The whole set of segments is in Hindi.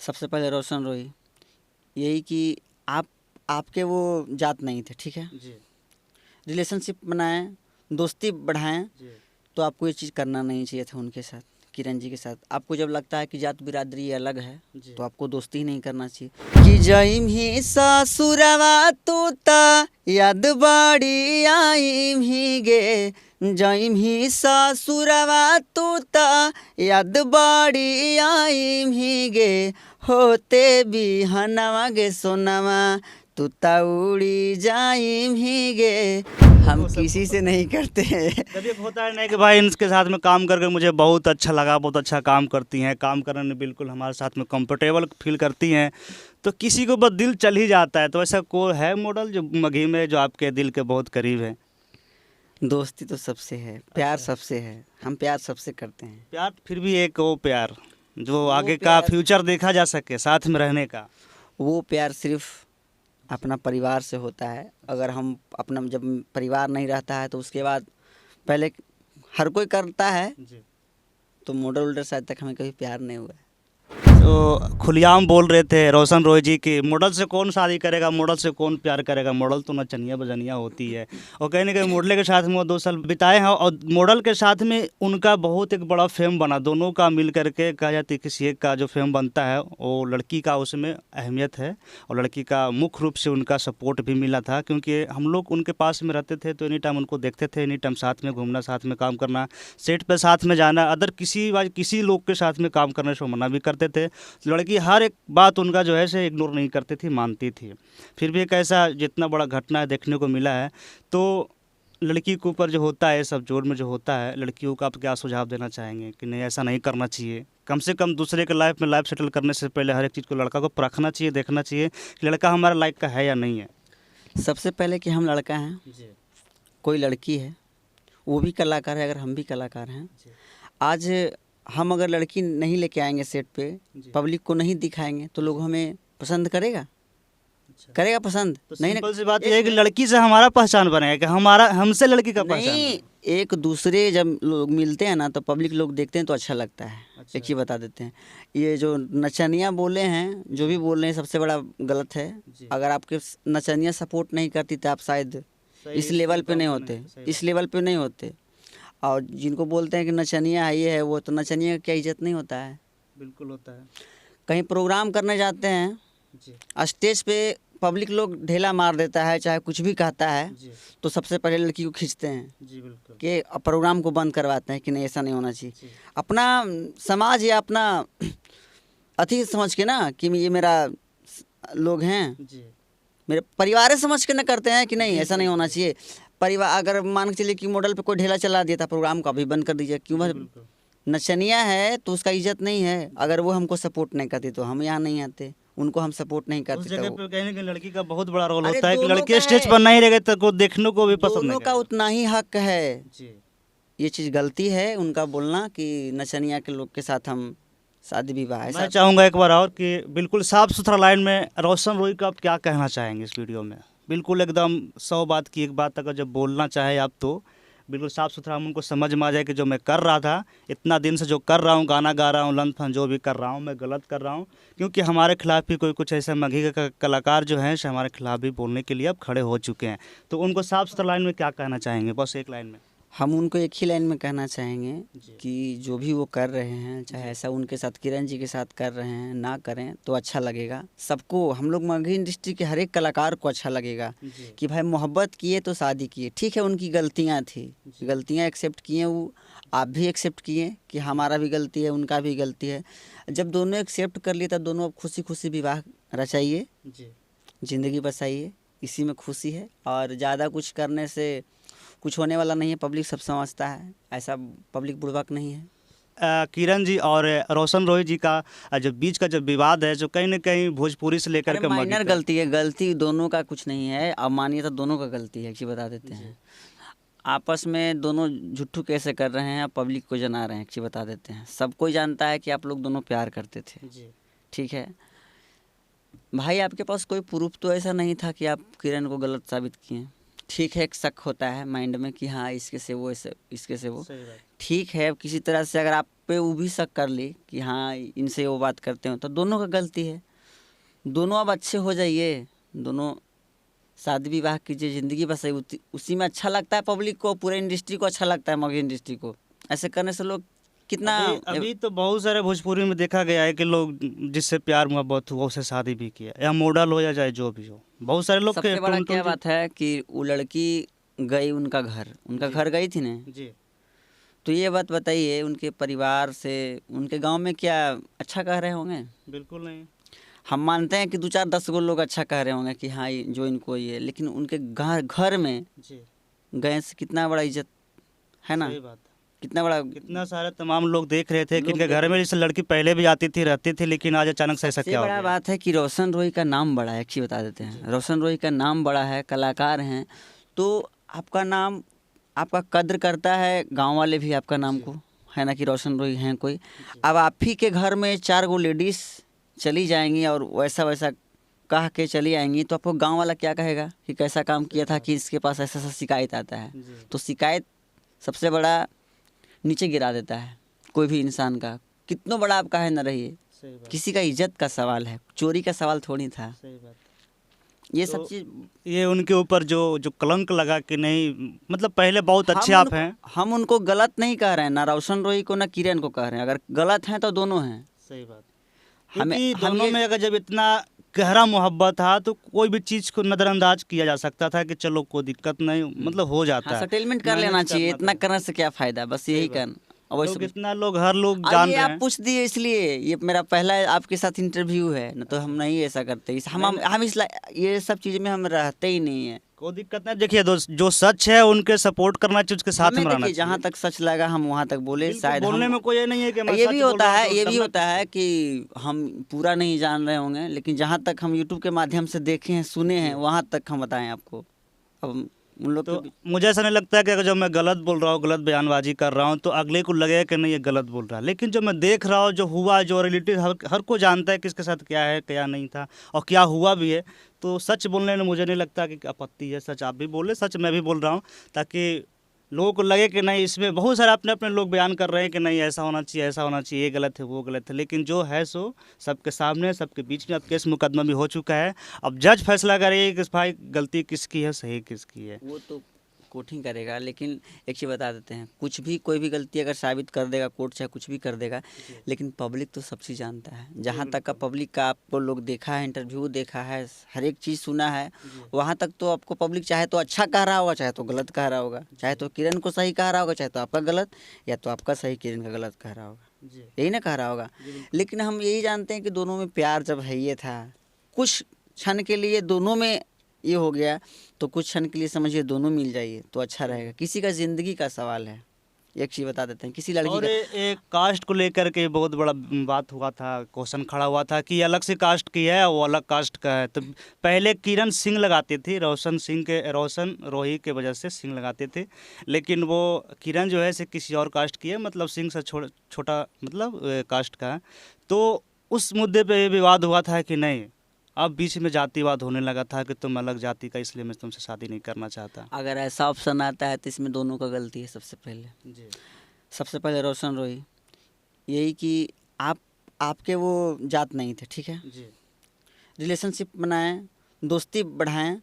सबसे पहले रोशन रोही, यही कि आपके वो जात नहीं थे, ठीक है जी रिलेशनशिप बनाएं, दोस्ती बढ़ाएं, जी तो आपको ये चीज़ करना नहीं चाहिए था उनके साथ, किरण जी के साथ। आपको जब लगता है कि जात बिरादरी अलग है जी तो आपको दोस्ती ही नहीं करना चाहिए। कि जईम ही सासुरवा तूता याद बाड़ी आईम ही गे, जईम ही सासुरवा तूता याद बाड़ी आईम ही गे, होते बिहनवा गे सोनवा तूता उड़ी जाईम ही गे। हम किसी से नहीं करते हैं। कभी होता है नहीं कि भाई इनके साथ में काम करके मुझे बहुत अच्छा लगा, बहुत अच्छा काम करती हैं, काम करने में बिल्कुल हमारे साथ में कंफर्टेबल फील करती हैं, तो किसी को बस दिल चल ही जाता है। तो ऐसा कोई है मॉडल जो मगही में जो आपके दिल के बहुत करीब है? दोस्ती तो सबसे है, प्यार अच्छा। सबसे है, हम प्यार सबसे करते हैं। प्यार फिर भी एक वो प्यार जो वो आगे का प्यार फ्यूचर देखा जा सके साथ में रहने का। वो प्यार सिर्फ अपना परिवार से होता है। अगर हम अपना जब परिवार नहीं रहता है तो उसके बाद पहले हर कोई करता है, जी तो मॉडल वोडल से आज तक हमें कभी प्यार नहीं हुआ है। तो खुलेआम बोल रहे थे रोशन रॉय जी कि मॉडल से कौन शादी करेगा, मॉडल से कौन प्यार करेगा, मॉडल तो नचनिया बजनिया होती है। और कहीं ना कहीं मॉडल के साथ में वो 2 साल बिताए हैं और मॉडल के साथ में उनका बहुत एक बड़ा फेम बना, दोनों का मिल करके कहा जाती है किसी एक का जो फेम बनता है वो लड़की का उसमें अहमियत है और लड़की का मुख्य रूप से उनका सपोर्ट भी मिला था, क्योंकि हम लोग उनके पास में रहते थे तो एनी टाइम उनको देखते थे, एनी टाइम साथ में घूमना, साथ में काम करना, सेट पर साथ में जाना, अदर किसी लोग के साथ में काम करने से मना भी करते थे। लड़की हर एक बात उनका जो है से इग्नोर नहीं करती थी, मानती थी। फिर भी एक ऐसा जितना बड़ा घटना देखने को मिला है, तो लड़की के ऊपर जो होता है सब जोर में जो होता है, लड़कियों का आप क्या सुझाव देना चाहेंगे कि नहीं ऐसा नहीं करना चाहिए? कम से कम दूसरे के लाइफ में लाइफ सेटल करने से पहले हर एक चीज़ को लड़का को परखना चाहिए, देखना चाहिए कि लड़का हमारा लाइक का है या नहीं है। सबसे पहले कि हम लड़का हैं, जी कोई लड़की है, वो भी कलाकार है, अगर हम भी कलाकार हैं। जी आज हम अगर लड़की नहीं लेके आएंगे सेट पे, जी। पब्लिक को नहीं दिखाएंगे, तो लोग हमें पसंद करेगा, अच्छा। करेगा पसंद तो नहीं सिंपल ना। सी बात यह है कि लड़की से हमारा पहचान बनेगा कि हमारा हमसे लड़की का पहचान नहीं, बने। एक दूसरे जब लोग मिलते हैं ना तो पब्लिक लोग देखते हैं तो अच्छा लगता है। अच्छा। एक चीज़ बता देते हैं, ये जो नचनिया बोले हैं, जो भी बोल रहे हैं, सबसे बड़ा गलत है। जी अगर आपके नचनिया सपोर्ट नहीं करती तो आप शायद सही इस लेवल पे नहीं मुकाम होते, सही इस लेवल पे नहीं होते। और जिनको बोलते हैं कि नचनिया है, ये है वो, तो नचनिया का क्या इज्जत नहीं होता है। बिल्कुल होता है। कहीं प्रोग्राम करने जाते हैं, जी स्टेज पे पब्लिक लोग ढेला मार देता है, चाहे कुछ भी कहता है, जी तो सबसे पहले लड़की को खींचते हैं जी बिल्कुल। कि प्रोग्राम को बंद करवाते हैं कि नहीं, ऐसा नहीं होना चाहिए। जी अपना समाज या अपना अति समझ के ना कि ये मेरा लोग हैं, जी मेरे परिवार समझ के ना करते हैं कि नहीं, जी ऐसा जी नहीं होना जी चाहिए। परिवार अगर मान के चलिए कि मॉडल पे कोई ढेला चला दिया था, प्रोग्राम को अभी बंद कर दीजिए। क्यों? जी भाई बिल्कुल। नचनिया है तो उसका इज्जत नहीं है। अगर वो हमको सपोर्ट नहीं करती तो हम यहाँ नहीं आते, उनको हम सपोर्ट नहीं उस करते जगह तो पे कहीं ना कहीं लड़की का बहुत बड़ा रोल अरे होता है कि दोनों लड़की का स्टेज है, पर नहीं रहेगा तो कोई देखने को भी पसंद नहीं दोनों का करेगा। उतना ही हक है। जी ये चीज़ गलती है उनका बोलना कि नचनिया के लोग के साथ हम शादी विवाह मैं ऐसा। चाहूँगा एक बार और कि बिल्कुल साफ सुथरा लाइन में रोशन रोई को आप क्या कहना चाहेंगे इस वीडियो में? बिल्कुल एकदम 100 बात की एक बात अगर जब बोलना चाहे आप तो बिल्कुल साफ सुथरा, हम उनको समझ में आ जाए कि जो मैं कर रहा था इतना दिन से जो कर रहा हूँ, गाना गा रहा हूँ, लन फन जो भी कर रहा हूँ, मैं गलत कर रहा हूँ। क्योंकि हमारे खिलाफ भी कोई कुछ ऐसे मगही के कलाकार जो हैं हमारे खिलाफ भी बोलने के लिए अब खड़े हो चुके हैं। तो उनको साफ सुथरा लाइन में क्या कहना चाहेंगे, बस एक लाइन में? हम उनको एक ही लाइन में कहना चाहेंगे जी कि जो भी वो कर रहे हैं, चाहे जी ऐसा उनके साथ किरण जी के साथ कर रहे हैं, ना करें तो अच्छा लगेगा सबको। हम लोग मगही इंडस्ट्री के हर एक कलाकार को अच्छा लगेगा जी कि भाई मोहब्बत किए तो शादी किए। ठीक है, उनकी गलतियाँ थी, जी गलतियाँ एक्सेप्ट किए, वो आप भी एक्सेप्ट किए कि हमारा भी गलती है, उनका भी गलती है। जब दोनों एक्सेप्ट कर लिए तब दोनों अब खुशी खुशी विवाह रचाइए, जी ज़िंदगी बसाइए, इसी में खुशी है। और ज़्यादा कुछ करने से कुछ होने वाला नहीं है, पब्लिक सब समझता है, ऐसा पब्लिक बुड़बक नहीं है। किरण जी और रोशन रोही जी का जो बीच का जो विवाद है जो कहीं ना कहीं भोजपुरी से लेकर अरे के मगही माइनर तक। गलती है, गलती दोनों का कुछ नहीं है। अब मानिए तो दोनों का गलती है कि बता देते जी हैं। आपस में दोनों झुट्ठू कैसे कर रहे हैं, अब पब्लिक को जना रहे हैं कि बता देते हैं। सब कोई जानता है कि आप लोग दोनों प्यार करते थे, जी ठीक है भाई। आपके पास कोई प्रूफ तो ऐसा नहीं था कि आप किरण को गलत साबित किए। ठीक है, एक शक होता है माइंड में कि हाँ इसके से वो, इसके से वो, सही बात। ठीक है। किसी तरह से अगर आप पे वो भी शक कर ली कि हाँ इनसे वो बात करते हो, तो दोनों का गलती है। दोनों अब अच्छे हो जाइए, दोनों शादी विवाह कीजिए, ज़िंदगी बस उसी में अच्छा लगता है पब्लिक को, पूरे इंडस्ट्री को अच्छा लगता है, मगही इंडस्ट्री को। ऐसे करने से लोग कितना अभी तो बहुत सारे भोजपुरी में देखा गया है कि लोग जिससे प्यार मोहब्बत हुआ उससे शादी भी किया, या मॉडल हो या चाहे जो भी हो, बहुत सारे लोग सबसे के बड़ा टुन क्या टुन बात है कि वो लड़की गई उनका घर गई थी ना, जी तो ये बात बताइए उनके परिवार से, उनके गांव में क्या अच्छा कह रहे होंगे? बिल्कुल नहीं। हम मानते हैं कि 2 4 10 गो लोग अच्छा कह रहे होंगे कि हाँ जो इनको ये, लेकिन उनके घर में जी गए से कितना बड़ा इज्जत है ना, सही बात है। कितना बड़ा कितना सारे तमाम लोग देख रहे थे कि लोग इनके घर में जैसे लड़की पहले भी आती थी रहती थी, लेकिन आज अचानक से ऐसा सबसे क्या हो बड़ा गया? बात है कि रोशन रोही का नाम बड़ा है। एक चीज़ बता देते हैं, रोशन रोही का नाम बड़ा है, कलाकार हैं, तो आपका नाम, आपका कद्र करता है, गांव वाले भी आपका नाम को, है ना, कि रोशन रोही हैं कोई। अब आप ही के घर में 4 गो लेडीज़ चली जाएंगी और वैसा वैसा कह के चली आएंगी, तो आपको गांव वाला क्या कहेगा कि कैसा काम किया था कि इसके पास ऐसा ऐसा शिकायत आता है। तो शिकायत सबसे बड़ा नीचे गिरा देता है कोई भी इंसान का, कितना बड़ा आप काहे न रहिए। सही बात, किसी का इज्जत का सवाल है, चोरी का सवाल थोड़ी था। सही बात। ये तो सब चीज़ ये उनके ऊपर जो जो कलंक लगा कि नहीं, मतलब पहले बहुत अच्छे आप हैं। हम उनको गलत नहीं कह रहे हैं, ना रोशन रोही को ना किरण को कह रहे हैं, अगर गलत हैं तो दोनों हैं। सही बात, हमें क्योंकि हम दोनों ये में अगर जब इतना गहरा मोहब्बत था तो कोई भी चीज़ को नज़रअंदाज किया जा सकता था कि चलो कोई दिक्कत नहीं, मतलब हो जाता हाँ है, सेटलमेंट कर मैनेज लेना चाहिए, करना इतना था। करने से क्या फ़ायदा, बस यही बात। करना। और वैसे लोग इतना लोग हर लोग और जान ये रहे आप हैं। पूछ दिए इसलिए, ये मेरा पहला आपके साथ इंटरव्यू है ना, तो हम नहीं ऐसा करते, हम ये सब चीज़ में हम रहते ही नहीं है। कोई दिक्कत नहीं, देखिए जो सच है उनके सपोर्ट करना चाहिए, उसके साथ हमें में रहना देखिए जहाँ चाहिए। तक सच लगा हम वहाँ तक बोले, बिल्कुल, शायद बोलने हम में कोई ये नहीं है कि मैं ये सच भी बोल होता रहा हूँ है, तो ये भी डरना होता है किससे? कि हम पूरा नहीं जान रहे होंगे, लेकिन जहाँ तक हम यूट्यूब के माध्यम से देखे हैं, सुने हैं, वहाँ तक हम बताएं आपको। अब उन लोग तो के मुझे ऐसा नहीं लगता कि अगर जब मैं गलत बोल रहा हूँ, गलत बयानबाजी कर रहा हूँ, तो अगले को लगेगा कि नहीं ये गलत बोल रहा है, लेकिन जो मैं देख रहा हूँ, जो हुआ, जो रिलेटिव हर को जानता है किसके साथ क्या है क्या नहीं था और क्या हुआ भी है, तो सच बोलने में मुझे नहीं लगता कि आपत्ति है। सच आप भी बोले, सच मैं भी बोल रहा हूँ, ताकि लोगों को लगे कि नहीं, इसमें बहुत सारे अपने अपने लोग बयान कर रहे हैं कि नहीं ऐसा होना चाहिए, ऐसा होना चाहिए, ये गलत है वो गलत है, लेकिन जो है सो सबके सामने, सबके बीच में अब केस मुकदमा भी हो चुका है। अब जज फैसला करेगी कि भाई गलती किसकी है, सही किसकी है। वो तो कोर्ट ही करेगा, लेकिन एक चीज़ बता देते हैं, कुछ भी कोई भी गलती अगर साबित कर देगा कोर्ट, चाहे कुछ भी कर देगा, लेकिन पब्लिक तो सब चीज़ जानता है। जहाँ तक का पब्लिक का आपको लोग देखा है, इंटरव्यू देखा है, हर एक चीज़ सुना है, वहाँ तक तो आपको पब्लिक चाहे तो अच्छा कह रहा होगा, चाहे तो गलत कह रहा होगा, चाहे तो किरण को सही कह रहा होगा, चाहे तो आपका गलत, या तो आपका सही किरण का गलत कह रहा होगा, यही ना कह रहा होगा। लेकिन हम यही जानते हैं कि दोनों में प्यार जब है ये था, कुछ क्षण के लिए दोनों में ये हो गया, तो कुछ क्षण के लिए समझिए दोनों मिल जाइए तो अच्छा रहेगा। किसी का ज़िंदगी का सवाल है। एक चीज़ बता देते हैं, किसी लड़की और का एक कास्ट को लेकर के बहुत बड़ा बात हुआ था, क्वेश्चन खड़ा हुआ था कि अलग से कास्ट की है, वो अलग कास्ट का है। तो पहले किरण सिंह लगाती थी, रोशन रोही के वजह से सिंह लगाते थे, लेकिन वो किरण जो है से किसी और कास्ट की है, मतलब सिंह से छोटा मतलब कास्ट का है। तो उस मुद्दे पे ये विवाद हुआ था कि नहीं, अब बीच में जातिवाद होने लगा था कि तुम अलग जाति का, इसलिए मैं तुमसे शादी नहीं करना चाहता। अगर ऐसा ऑप्शन आता है तो इसमें दोनों का गलती है। सबसे पहले रोशन रोही, यही कि आपके वो जात नहीं थे, ठीक है, रिलेशनशिप बनाएं, दोस्ती बढ़ाएं,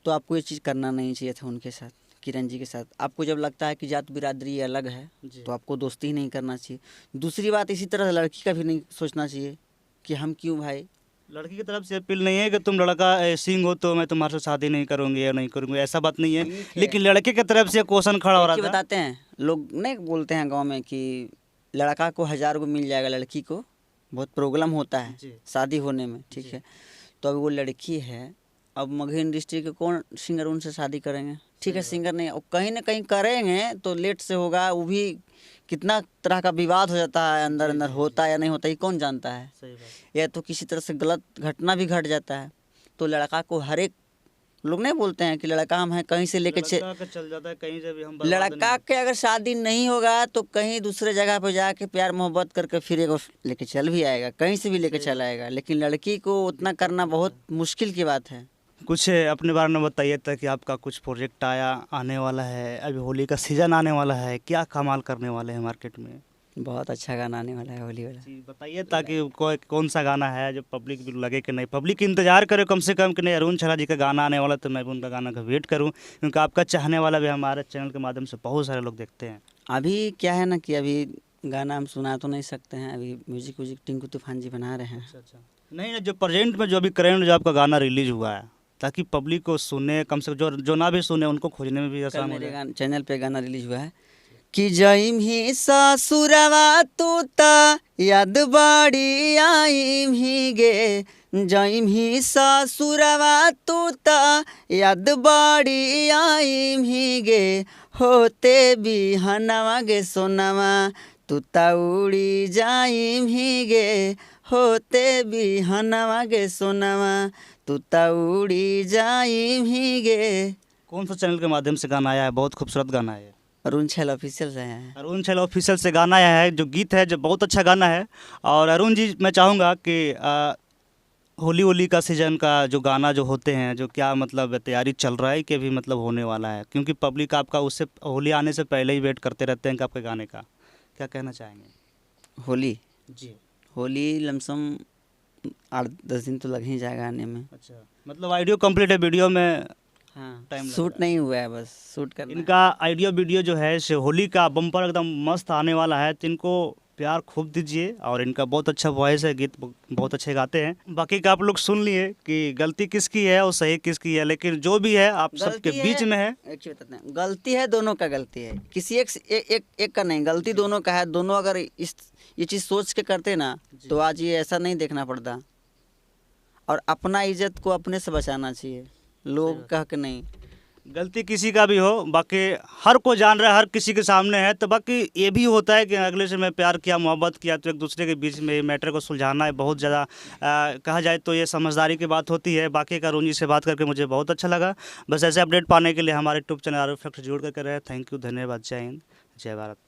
तो आपको ये चीज़ करना नहीं चाहिए था उनके साथ, किरण जी के साथ। आपको जब लगता है कि जात बिरादरी अलग है तो आपको दोस्ती ही नहीं करना चाहिए। दूसरी बात, इसी तरह लड़की का भी नहीं सोचना चाहिए कि हम क्यों भाई, लड़की की तरफ से अपील नहीं है कि तुम लड़का सिंह हो तो मैं तुम्हारे से शादी नहीं करूंगी या नहीं करूंगी, ऐसा बात नहीं है, लेकिन लड़के की तरफ से क्वेश्चन खड़ा हो रहा था। बताते हैं लोग नहीं बोलते हैं गांव में कि लड़का को 1000 गो मिल जाएगा, लड़की को बहुत प्रॉब्लम होता है शादी होने में, ठीक है। तो अभी वो लड़की है, अब मगही इंडस्ट्री के कौन सिंगर उनसे शादी करेंगे, ठीक है, सिंगर नहीं, और कहीं ना कहीं करेंगे तो लेट से होगा, वो भी कितना तरह का विवाद हो जाता है, अंदर अंदर होता है या नहीं होता, ये कौन जानता है। या तो किसी तरह से गलत घटना भी घट जाता है, तो लड़का को हर एक लोग नहीं बोलते हैं कि लड़का हम हैं कहीं से लेकर चल जाता है कहीं से भी, हम लड़का के अगर शादी नहीं होगा तो कहीं दूसरे जगह पर जाके प्यार मोहब्बत करके फिर एक लेके चल भी आएगा, कहीं से भी लेके चल आएगा, लेकिन लड़की को उतना करना बहुत मुश्किल की बात है। कुछ अपने बारे में बताइए, ताकि आपका कुछ प्रोजेक्ट आने वाला है, अभी होली का सीज़न आने वाला है, क्या कमाल करने वाले हैं मार्केट में? बहुत अच्छा गाना आने वाला है होली वाला। जी बताइए, ताकि कोई कौन सा गाना है जो पब्लिक भी लगे कि नहीं, पब्लिक इंतजार करे कम से कम कि नहीं अरुण छला जी का गाना आने वाला, तो मैं भी उनका गाना का वेट करूं, क्योंकि आपका चाहने वाला भी हमारे चैनल के माध्यम से बहुत सारे लोग देखते हैं। अभी क्या है ना कि अभी गाना हम सुना तो नहीं सकते हैं, अभी म्यूजिक व्यूजिक टिंकू तूफान जी बना रहे हैं। अच्छा। नहीं नहीं, जो प्रेजेंट में जो अभी करंट जो आपका गाना रिलीज हुआ है, ताकि पब्लिक को सुने, कम से कम जो ना भी सुने उनको खोजने में भी कल आसान हो मेरे जाए। चैनल पे गाना रिलीज हुआ है कि जइम ही सासुरवा तूता याद बाड़ी आइम ही गे, जइम ही सासुरवा तूता याद बाड़ी आइम ही गे, होते बिहनवा गे सोनवा तूता उड़ी जाइम ही गे, होते बिहनवा गे सोनवा तूता उड़ी जाइम ही गे। कौन सा चैनल के माध्यम से गाना आया है? बहुत खूबसूरत गाना है। अरुण छैल ऑफिशियल से हैं। अरुण छैल ऑफिशियल से गाना आया है, जो गीत है जो बहुत अच्छा गाना है। और अरुण जी, मैं चाहूँगा कि होली होली का सीजन का जो गाना जो होते हैं, जो क्या मतलब तैयारी चल रहा है कि भी मतलब होने वाला है, क्योंकि पब्लिक आपका उससे होली आने से पहले ही वेट करते रहते हैं कि आपके गाने का, क्या कहना चाहेंगे? होली जी। होली लमसम 8-10 दिन तो लग ही जाएगा आने में। अच्छा, मतलब ऑडियो कंप्लीट है, वीडियो में हाँ, टाइम लग शूट रहा नहीं हुआ है, बस शूट करना है। है। इनका ऑडियो वीडियो जो है से होली का बम्पर एकदम मस्त आने वाला है, तो इनको प्यार खूब दीजिए। और इनका बहुत अच्छा वॉइस है, गीत बहुत अच्छे गाते हैं। बाकी का आप लोग सुन लिए कि गलती किसकी है और सही किसकी है, लेकिन जो भी है आप सबके गलती बीच है, में है। एक चीज बताते हैं, गलती है दोनों का, गलती है किसी एक का नहीं, गलती दोनों का है। दोनों अगर ये चीज़ सोच के करते ना तो आज ये ऐसा नहीं देखना पड़ता। और अपना इज्जत को अपने से बचाना चाहिए, लोग कह के नहीं। गलती किसी का भी हो, बाकी हर को जान रहा है, हर किसी के सामने है। तो बाकी ये भी होता है कि अगले से मैं प्यार किया, मोहब्बत किया, तो एक दूसरे के बीच में मैटर को सुलझाना है बहुत ज़्यादा, कहा जाए तो ये समझदारी की बात होती है। बाकी का अरुण जी से बात करके मुझे बहुत अच्छा लगा। बस ऐसे अपडेट पाने के लिए हमारे यूट्यूब चैनल आर फैक्ट जुड़ करके रहे। थैंक यू, धन्यवाद, जय हिंद, जय भारत।